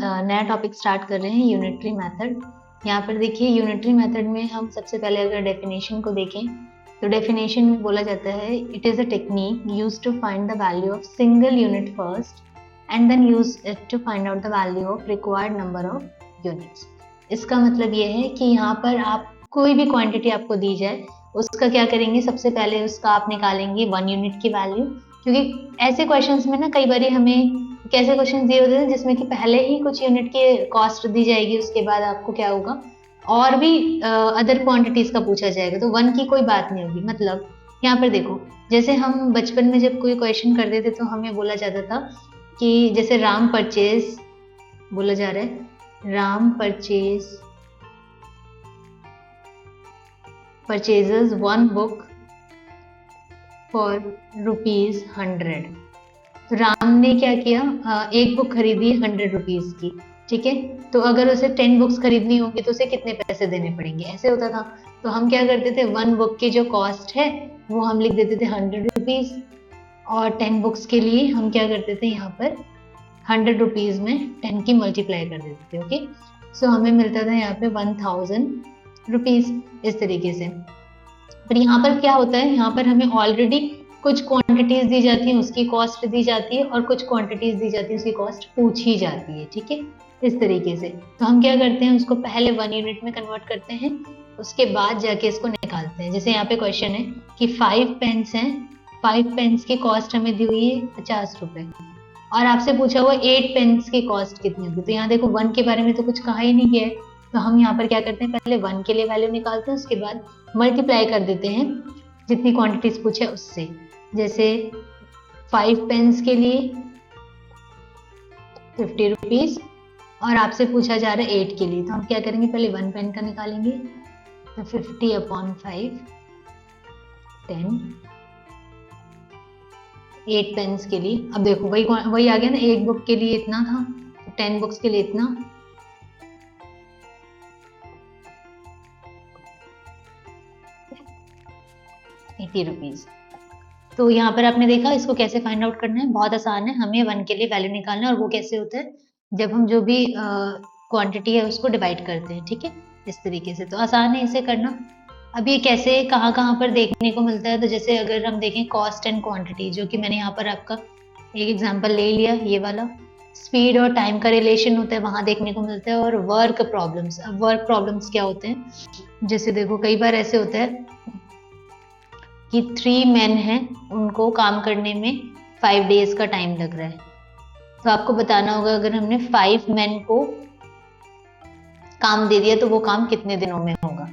नया topic start कर रहे हैं, यूनिटरी मेथड। यहाँ पर देखिए यूनिटरी मेथड में हम सबसे पहले अगर डेफिनेशन को देखें तो डेफिनेशन में बोला जाता है it is a technique use to find the value of single unit first and then use it to find out the value of required number of units. इसका मतलब ये है कि यहाँ पर आप कोई भी क्वांटिटी आपको दी जाए उसका क्या करेंगे, सबसे पहले उसका आप निकालेंगे 1 यूनिट की वैल्यू, क्योंकि ऐसे क्वेश्चंस में ना कई बार हमें कैसे क्वेश्चन दिए होते हैं जिसमें कि पहले ही कुछ यूनिट के कॉस्ट दी जाएगी, उसके बाद आपको क्या होगा और भी अदर क्वांटिटीज का पूछा जाएगा, तो 1 की कोई बात नहीं होगी। मतलब यहाँ पर देखो, जैसे हम बचपन में जब कोई क्वेश्चन करते थे तो हमें बोला जाता था कि जैसे राम परचेज बोला जा रहा है, राम परचेजेस 1 बुक फॉर ₹100। तो राम ने क्या किया, एक बुक खरीदी 100 रुपीज की, ठीक है। तो अगर उसे 10 बुक्स खरीदनी होगी तो उसे कितने पैसे देने पड़ेंगे, ऐसे होता था। तो हम क्या करते थे, 1 बुक की जो कॉस्ट है वो हम लिख देते थे 100 रुपीज, और 10 बुक्स के लिए हम क्या करते थे, यहाँ पर 100 रुपीज में 10 की मल्टीप्लाई कर देते थे। ओके, सो हमें मिलता था यहाँ पे 1000 रुपीज इस तरीके से। पर यहाँ पर क्या होता है, यहाँ पर हमें ऑलरेडी कुछ क्वांटिटीज दी जाती हैं, उसकी कॉस्ट दी जाती है, और कुछ क्वांटिटीज दी जाती है, उसकी कॉस्ट पूछी जाती है, ठीक है, इस तरीके से। तो हम क्या करते हैं, उसको पहले 1 यूनिट में कन्वर्ट करते हैं, उसके बाद जाके इसको निकालते हैं। जैसे यहाँ पे क्वेश्चन है कि 5 पेन्स हैं, 5 पेन्स की कॉस्ट हमें दी हुई है 50 रुपए, और आपसे पूछा हुआ 8 पेन्स की कॉस्ट कितनी होगी। तो यहाँ देखो 1 के बारे में तो कुछ कहा ही नहीं गया है, तो हम यहाँ पर क्या करते हैं, पहले 1 के लिए वैल्यू निकालते हैं, उसके बाद मल्टीप्लाई कर देते हैं जितनी क्वांटिटीज पूछे उससे। जैसे 5 पेन्स के लिए 50 रुपीज, और आपसे पूछा जा रहा है 8 के लिए, तो हम क्या करेंगे, पहले 1 पेन का निकालेंगे, तो 50/5 10, 8 पेन्स के लिए। अब देखो वही आ गया ना, एक बुक के लिए इतना था, तो 10 बुक्स के लिए इतना, ₹80। तो यहाँ पर आपने देखा इसको कैसे फाइंड आउट करना है, बहुत आसान है। हमें 1 के लिए वैल्यू निकालना है, और वो कैसे होता है, जब हम जो भी क्वांटिटी है उसको डिवाइड करते हैं, ठीक है, इस तरीके से। तो आसान है इसे करना। अब ये कैसे कहाँ कहाँ पर देखने को मिलता है, तो जैसे अगर हम देखें कॉस्ट एंड क्वांटिटी, जो कि मैंने यहाँ पर आपका एक एग्जाम्पल ले लिया, ये वाला स्पीड और टाइम का रिलेशन होता है, वहां देखने को मिलता है। और वर्क प्रॉब्लम्स, अब वर्क प्रॉब्लम्स क्या होते हैं, जैसे देखो कई बार ऐसे होता है कि 3 मेन हैं, उनको काम करने में 5 डेज का टाइम लग रहा है, तो आपको बताना होगा अगर हमने 5 मेन को काम दे दिया तो वो काम कितने दिनों में होगा।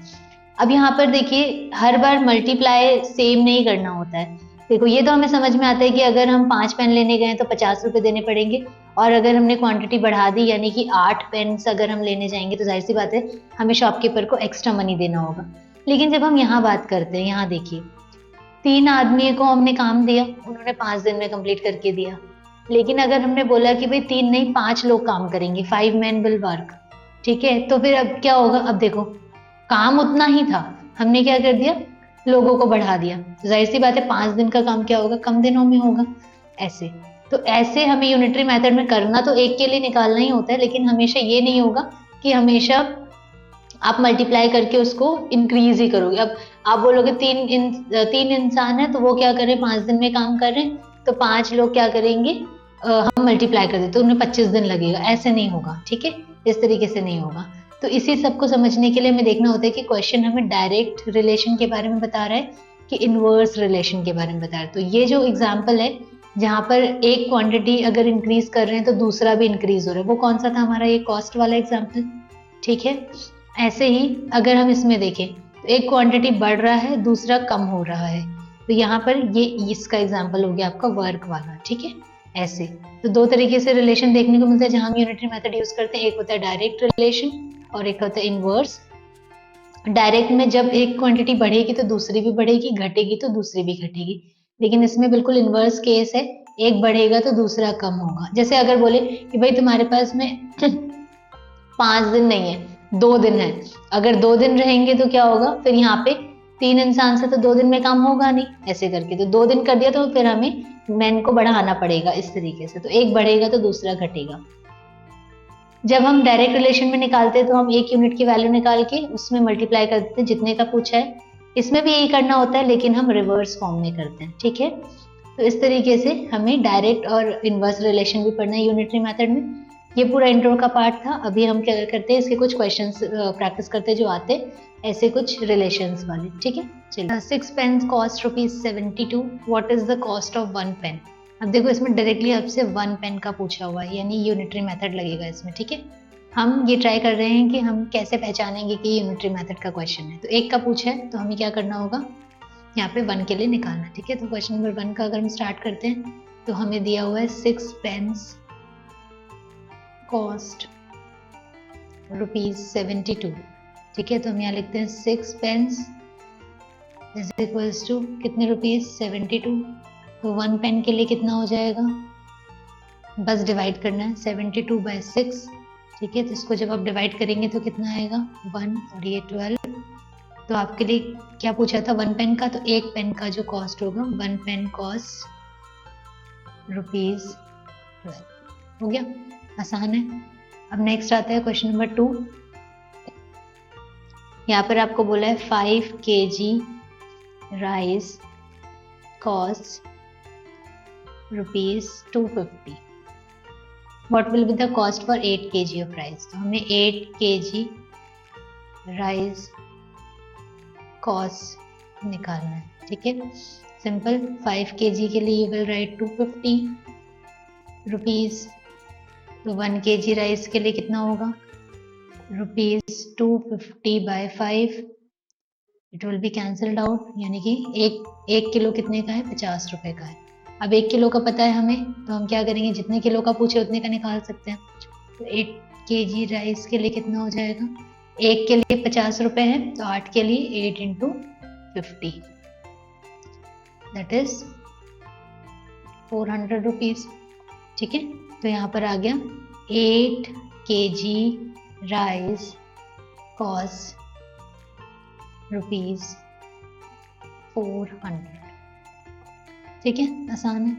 अब यहाँ पर देखिए हर बार मल्टीप्लाई सेम नहीं करना होता है। देखो ये तो हमें समझ में आता है कि अगर हम 5 पेन लेने गए तो 50 रुपए देने पड़ेंगे, और अगर हमने क्वांटिटी बढ़ा दी यानी कि 8 पेन्स अगर हम लेने जाएंगे तो जाहिर सी बात है हमें शॉपकीपर को एक्स्ट्रा मनी देना होगा। लेकिन जब हम यहाँ बात करते हैं, यहाँ देखिए 3 आदमी को हमने काम दिया, उन्होंने 5 दिन में कंप्लीट करके दिया। लेकिन अगर हमने बोला कि भाई 3 नहीं 5 लोग काम करेंगे, 5 men will work, ठीक है, तो फिर अब क्या होगा, अब देखो काम उतना ही था, हमने क्या कर दिया, लोगों को बढ़ा दिया, तो जाहिर सी बात है 5 दिन का काम क्या होगा, कम दिनों में होगा। ऐसे तो ऐसे हमें यूनिटरी मेथड में करना तो एक के लिए निकालना ही होता है, लेकिन हमेशा ये नहीं होगा कि हमेशा आप मल्टीप्लाई करके उसको इंक्रीज ही करोगे। अब आप बोलोगे 3 इंसान है तो वो क्या करें, 5 दिन में काम कर रहे हैं, तो 5 लोग क्या करेंगे, हम मल्टीप्लाई कर देते तो उन्हें 25 दिन लगेगा, ऐसे नहीं होगा, ठीक है, इस तरीके से नहीं होगा। तो इसी सबको समझने के लिए हमें देखना होता है कि क्वेश्चन हमें डायरेक्ट रिलेशन के बारे में बता रहा है कि इनवर्स रिलेशन के बारे में बता रहा है। तो ये जो एग्जाम्पल है जहाँ पर एक क्वांटिटी अगर इंक्रीज कर रहे हैं तो दूसरा भी इंक्रीज हो रहा है, वो कौन सा था हमारा, ये कॉस्ट वाला एग्जाम्पल, ठीक है। ऐसे ही अगर हम इसमें देखें तो एक क्वांटिटी बढ़ रहा है, दूसरा कम हो रहा है, तो यहाँ पर ये इसका एग्जाम्पल हो गया आपका वर्क वाला, ठीक है। ऐसे तो 2 तरीके से रिलेशन देखने को मिलता है जहां हम यूनिटरी मेथड यूज करते हैं, एक होता है डायरेक्ट रिलेशन और एक होता है इनवर्स। डायरेक्ट में जब एक क्वांटिटी बढ़ेगी तो दूसरी भी बढ़ेगी, घटेगी तो दूसरी भी घटेगी, लेकिन इसमें बिल्कुल इनवर्स केस है, एक बढ़ेगा तो दूसरा कम होगा। जैसे अगर बोले कि भाई तुम्हारे पास में 5 दिन नहीं है, 2 दिन है, अगर 2 दिन रहेंगे तो क्या होगा, फिर यहाँ पे 3 इंसान से तो 2 दिन में काम होगा नहीं, ऐसे करके तो 2 दिन कर दिया तो फिर हमें मैन को बढ़ाना पड़ेगा इस तरीके से, तो एक बढ़ेगा तो दूसरा घटेगा। जब हम डायरेक्ट रिलेशन में निकालते हैं तो हम एक यूनिट की वैल्यू निकाल के उसमें मल्टीप्लाई कर देते हैं जितने का पूछा है। इसमें भी यही करना होता है लेकिन हम रिवर्स फॉर्म में करते हैं, ठीक है। तो इस तरीके से हमें डायरेक्ट और इनवर्स रिलेशन भी पढ़ना है यूनिटरी मेथड में। ये पूरा इंट्रो का पार्ट था। अभी हम क्या करते हैं, इसके कुछ क्वेश्चंस प्रैक्टिस करते हैं जो आते ऐसे कुछ रिलेशंस वाले, ठीक है। चलिए, 6 pens cost ₹72। What is the cost of 1 pen? अब देखो इसमें डायरेक्टली आपसे 1 पेन का पूछा हुआ है, यानी यूनिटरी मेथड लगेगा इसमें, ठीक है। हम ये ट्राई कर रहे हैं कि हम कैसे पहचानेंगे कि ये यूनिटरी मेथड का क्वेश्चन है। तो एक का पूछा है तो हमें क्या करना होगा, यहाँ पे 1 के लिए निकालना, ठीक है। तो क्वेश्चन नंबर 1 का अगर हम स्टार्ट करते हैं तो हमें दिया हुआ है 6 पेन्स कॉस्ट ₹72, ठीक है। तो हम यहाँ लिखते हैं 6 पेन्स इज इक्वल्स टू कितने रुपीज, 72। तो 1 पेन के लिए कितना हो जाएगा, बस डिवाइड करना है 72/6, ठीक है। तो इसको जब आप डिवाइड करेंगे तो कितना आएगा 1 और ये 12। तो आपके लिए क्या पूछा था 1 पेन का, तो 1 पेन का जो कॉस्ट होगा 1 पेन कॉस्ट ₹12 हो गया, आसान है। अब नेक्स्ट आता है क्वेश्चन नंबर 2। यहाँ पर आपको बोला है 5 kg rice cost ₹250। What will be the cost for 8 kg of rice? तो हमें 8 kg राइस कॉस्ट निकालना है, ठीक है। सिंपल, 5 kg के लिए you will write 250 रुपीज। तो 1 kg राइस के लिए कितना होगा ₹250/5, it will be cancelled out, यानी कि एक किलो कितने का है, 50 रुपए का है। अब 1 किलो का पता है हमें, तो हम क्या करेंगे, जितने किलो का पूछे उतने का निकाल सकते हैं। तो 8 kg राइस के लिए कितना हो जाएगा, 1 के लिए 50 रुपए है, तो 8 के लिए 8 × 50 दैट इज 400 रुपीज, ठीक है। तो यहाँ पर आ गया 8 kg राइस कॉस्ट ₹400, ठीक है, आसान है।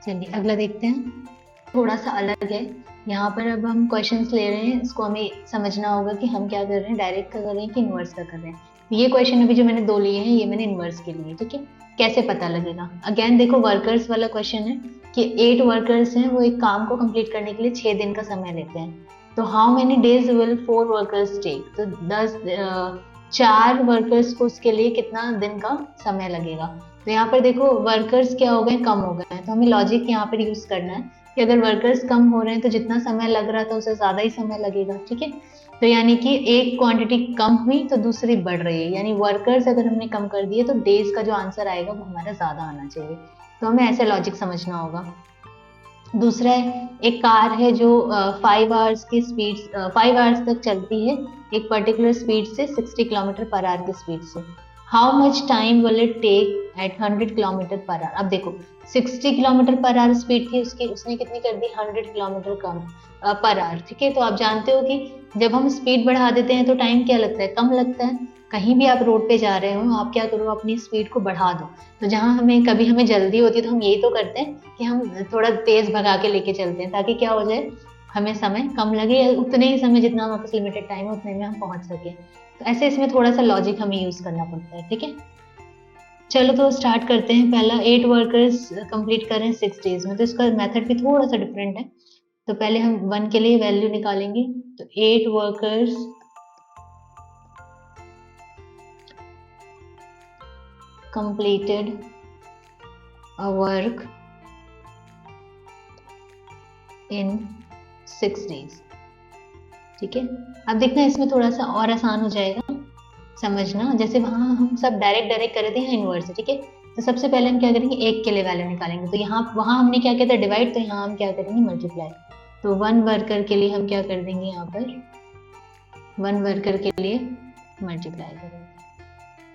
चलिए अगला देखते हैं, थोड़ा सा अलग है। यहाँ पर अब हम क्वेश्चंस ले रहे हैं, इसको हमें समझना होगा कि हम क्या कर रहे हैं, डायरेक्ट का कर रहे हैं कि इनवर्स का कर रहे हैं। ये क्वेश्चन अभी जो मैंने 2 लिए हैं ये मैंने इनवर्स के लिए, ठीक है। कैसे पता लगेगा, अगेन देखो वर्कर्स वाला क्वेश्चन है कि 8 वर्कर्स हैं, वो एक काम को कंप्लीट करने के लिए 6 दिन का समय लेते हैं। तो how many days will 4 workers take, तो 4 वर्कर्स को उसके लिए कितना दिन का समय लगेगा। तो यहाँ पर देखो वर्कर्स क्या हो गए, कम हो गए हैं, तो हमें लॉजिक यहाँ पर यूज करना है कि अगर वर्कर्स कम हो रहे हैं तो जितना समय लग रहा था उससे ज्यादा ही समय लगेगा, ठीक है। तो यानी कि एक क्वांटिटी कम हुई तो दूसरी बढ़ रही है, यानी वर्कर्स अगर हमने कम कर दिए तो डेज का जो आंसर आएगा वो हमारा ज्यादा आना चाहिए। तो हमें ऐसे लॉजिक समझना होगा। दूसरा है, एक कार है जो 5 आवर्स की स्पीड 5 आवर्स तक चलती है एक पर्टिकुलर स्पीड से 60 km/h की स्पीड से। How much time will it take at 100 km/h। अब देखो 60 km/h स्पीड थी उसकी, उसने कितनी कर दी 100 km/h, ठीक है। तो आप जानते हो कि जब हम स्पीड बढ़ा देते हैं तो टाइम क्या लगता है, कम लगता है। कहीं भी आप रोड पे जा रहे हो, आप क्या करो, अपनी स्पीड को बढ़ा दो। तो जहाँ कभी हमें जल्दी होती है तो हम यही तो करते हैं कि हम थोड़ा तेज भगा के लेके चलते हैं, ताकि क्या हो जाए, हमें समय कम लगे, या उतने ही समय जितना हमारे पास लिमिटेड टाइम है उतने में हम पहुंच सके। तो ऐसे इसमें थोड़ा सा लॉजिक हमें यूज करना पड़ता है, ठीक है। चलो तो स्टार्ट करते हैं। पहला 8 वर्कर्स कंप्लीट कर रहे हैं 6 डेज में, तो इसका मेथड भी थोड़ा सा डिफरेंट है। तो पहले हम 1 के लिए वैल्यू निकालेंगे, तो 8 workers completed a work in 6 days, ठीक है। अब देखना इसमें थोड़ा सा और आसान हो जाएगा समझना, जैसे वहां हम सब डायरेक्ट कर रहे थे, यहाँ इनवर्स है, ठीक है। तो सबसे पहले हम क्या करेंगे, 1 के लिए वैल्यू निकालेंगे। तो यहाँ वहां हमने क्या किया था डिवाइड, तो यहाँ हम क्या करेंगे मल्टीप्लाई। तो 1 वर्कर के लिए हम क्या कर देंगे, यहाँ पर 1 वर्कर के लिए मल्टीप्लाई करेंगे,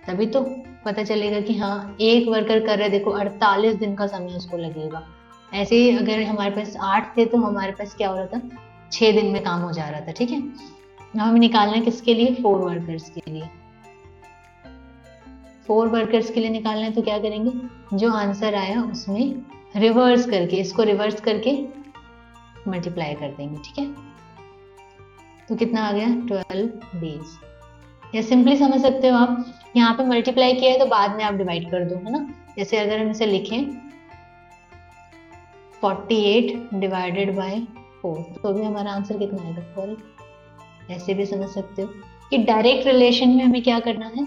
तभी तो पता चलेगा कि हाँ एक वर्कर कर रहे, देखो 48 दिन का समय उसको लगेगा। ऐसे ही अगर हमारे पास 8 थे तो हमारे पास क्या हो रहा था, 6 दिन में काम हो जा रहा था, ठीक है। हमें निकालना है किसके लिए, 4 वर्कर्स के लिए। 4 वर्कर्स के लिए निकालना है तो क्या करेंगे, जो आंसर आया उसमें रिवर्स करके, इसको रिवर्स करके मल्टीप्लाई कर देंगे, ठीक है। तो कितना आ गया 12 डेज। या सिंपली समझ सकते हो आप, यहाँ पे मल्टीप्लाई किया है तो बाद में आप डिवाइड कर दो, है ना। जैसे अगर हम इसे लिखें 48 डिवाइडेड बाय 4, तो भी हमारा आंसर कितना आएगा 12। ऐसे भी समझ सकते हो कि डायरेक्ट रिलेशन में हमें क्या करना है,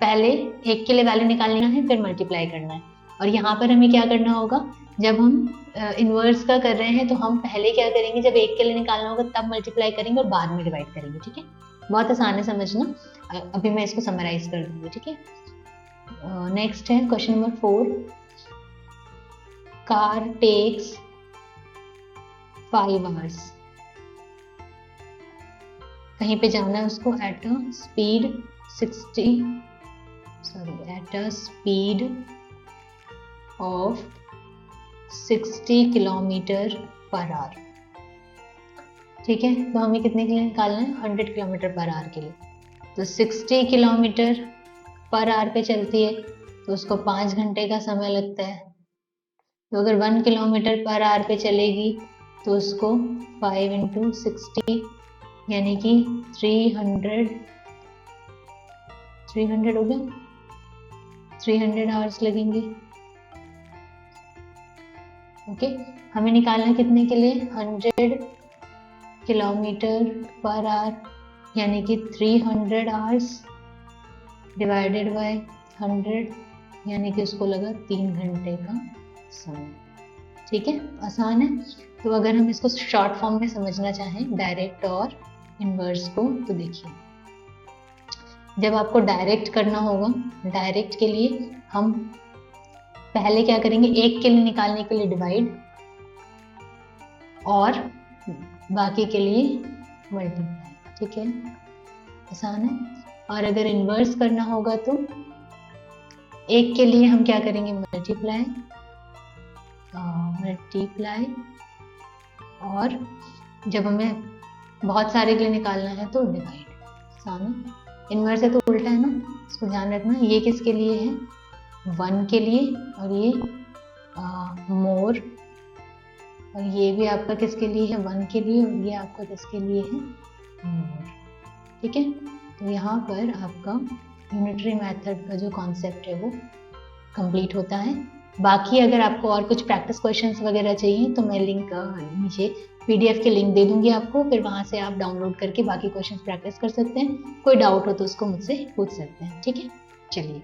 पहले एक के लिए वैल्यू निकालना है फिर मल्टीप्लाई करना है। और यहाँ पर हमें क्या करना होगा, जब हम इनवर्स का कर रहे हैं तो हम पहले क्या करेंगे, जब एक के लिए निकालना होगा तब मल्टीप्लाई करेंगे और बाद में डिवाइड करेंगे, ठीक है। बहुत आसान है समझना। अभी मैं इसको समराइज कर दूंगी, ठीक है। नेक्स्ट है question number 4। Car takes 5 hours. कहीं पे जाना है उसको at a speed 60 kilometre per hour, ठीक है। तो हमें कितने के लिए निकालना है, 100 किलोमीटर पर आवर के लिए। तो 60 किलोमीटर पर आवर पे चलती है तो उसको 5 घंटे का समय लगता है। तो अगर 1 किलोमीटर पर आवर पे चलेगी तो उसको 5 × 60 यानी कि 300 हो गया, 300 आवर्स लगेंगे। ओके, हमें निकालना है कितने के लिए, 100 किलोमीटर पर आवर यानी कि 300 आवर्स डिवाइडेड बाय 100 यानी कि उसको लगा 3 घंटे का समय, ठीक है। आसान है। तो अगर हम इसको शॉर्ट फॉर्म में समझना चाहें डायरेक्ट और इनवर्स को, तो देखिए जब आपको डायरेक्ट करना होगा, डायरेक्ट के लिए हम पहले क्या करेंगे, एक के लिए निकालने के लिए डिवाइड और बाकी के लिए मल्टीप्लाई, ठीक है। आसान है। और अगर इनवर्स करना होगा तो एक के लिए हम क्या करेंगे, मल्टीप्लाई और जब हमें बहुत सारे के लिए निकालना है तो डिवाइड। आसान है। इनवर्स है तो उल्टा है ना, इसको ध्यान रखना। ये किसके लिए है, 1 के लिए, और ये मोर, और ये भी आपका किसके लिए है, 1 के लिए, और ये आपका किसके लिए है, मोर, ठीक है। तो यहाँ पर आपका यूनिटरी मेथड का जो कॉन्सेप्ट है वो कंप्लीट होता है। बाकी अगर आपको और कुछ प्रैक्टिस क्वेश्चंस वगैरह चाहिए तो मैं लिंक नीचे PDF के लिंक दे दूंगी आपको, फिर वहां से आप डाउनलोड करके बाकी क्वेश्चंस प्रैक्टिस कर सकते हैं। कोई डाउट हो तो उसको मुझसे पूछ सकते हैं, ठीक है। चलिए।